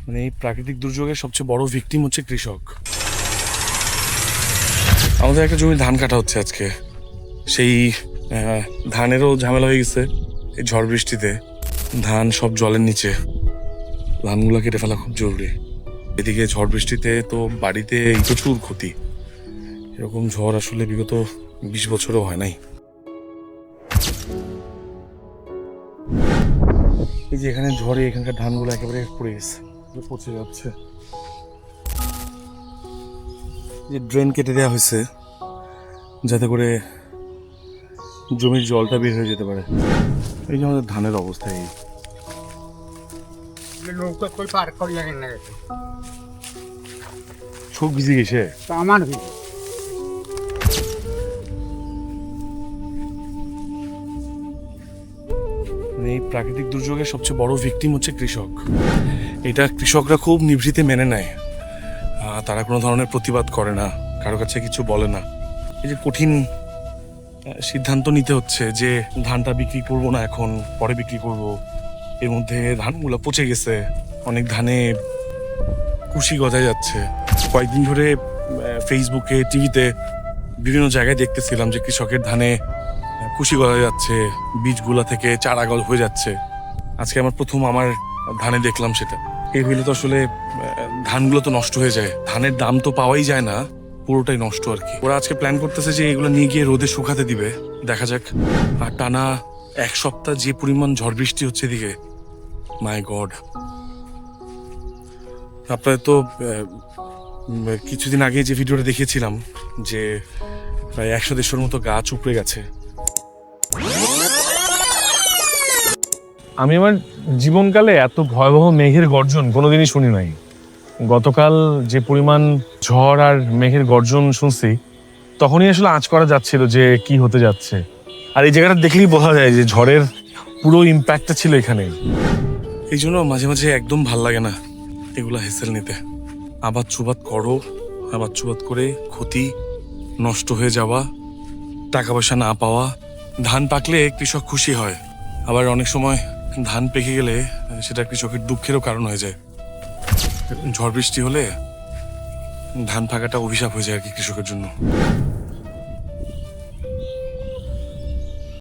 মানে এই প্রাকৃতিক দুর্যোগের সবচেয়ে বড় ভিকটিম হচ্ছে কৃষক। আমাদের একটা জমি ধান কাটা হচ্ছে আজকে, সেই ধানেরও ঝামেলা হয়ে গেছে এই ঝড় বৃষ্টিতে। ধান সব জলের নিচে, ধানগুলো কেটে ফেলা খুব জরুরি। এদিকে ঝড় বৃষ্টিতে তো বাড়িতে প্রচুর ক্ষতি। এরকম ঝড় আসলে বিগত 20 বছরও হয় নাই। এই যে এখানে ঝড়ে এখানকার ধানগুলো একেবারে পড়ে গেছে, পচে যাচ্ছে। যে ড্রেন কেটে দেওয়া হয়েছে যাতে করে জমির জলটা বের হয়ে যেতে পারে। এই যে আমাদের ধানের অবস্থা, এই নৌকা কই পার করি লাগে না চোখ ভিজে গেছে তো আমার মানে এই প্রাকৃতিক দুর্যোগের সবচেয়ে বড় ভিকটিম হচ্ছে কৃষক। এটা কৃষকরা খুব নিভৃতে মেনে নেয়। তারা কোনো ধরনের প্রতিবাদ করে না, কারো কাছে কিছু বলে না। এই যে কঠিন সিদ্ধান্ত নিতে হচ্ছে যে ধানটা বিক্রি করব না, এখন পরে বিক্রি করব। এর মধ্যে ধানগুলো পচে গেছে, অনেক ধানে কুশি গজায় যাচ্ছে। কয়েকদিন ধরে ফেসবুকে, টিভিতে বিভিন্ন জায়গায় দেখতেছিলাম যে কৃষকের ধানে কুশি গজায় যাচ্ছে, বীজগুলা থেকে চারা গজ হয়ে যাচ্ছে। আজকে আমার প্রথম আমার ধানে দেখলাম সেটা। এই হইলে তো আসলে ধানগুলো তো নষ্ট হয়ে যায়, ধানের দাম তো পাওয়াই যায় না, পুরোটাই নষ্ট আর কি। ওরা আজকে প্ল্যান করতেছে যে এগুলো নিয়ে গিয়ে রোদে শুকাতে দিবে, দেখা যাক। আর টানা 1 সপ্তাহ যে পরিমাণ ঝড় বৃষ্টি হচ্ছে এদিকে, মাই গড। আপনাদের তো কিছুদিন আগে যে ভিডিওটা দেখিয়েছিলাম যে প্রায় 100-150 মতো গাছ উপড়ে গেছে। আমি আমার জীবনকালে এত ভয়াবহ মেঘের গর্জন কোনোদিনই শুনি নাই। গতকাল যে পরিমাণ ঝড় আর মেঘের গর্জন শুনছি, তখনই আসলে আঁচ করা যাচ্ছিল যে কি হতে যাচ্ছে। আর এই জায়গাটা দেখলেই বোঝা যায় যে ঝড়ের পুরো ইম্প্যাক্টটা ছিল এখানে। এই জন্য মাঝে মাঝে একদম ভাল লাগে না এগুলা হেসেল নিতে। আবাদ চুবাদ করো, আবাদ চুবাদ করে ক্ষতি, নষ্ট হয়ে যাওয়া, টাকা পয়সা না পাওয়া। ধান পাকলে কৃষক খুশি হয়, আবার অনেক সময় ধান পেকে গেলে সেটা কৃষকের দুঃখেরও কারণ হয়ে যায়। ঝড় বৃষ্টি হলে ধান পাকাটা অভিশাপ হয়ে যায় আর কি কৃষকের জন্য।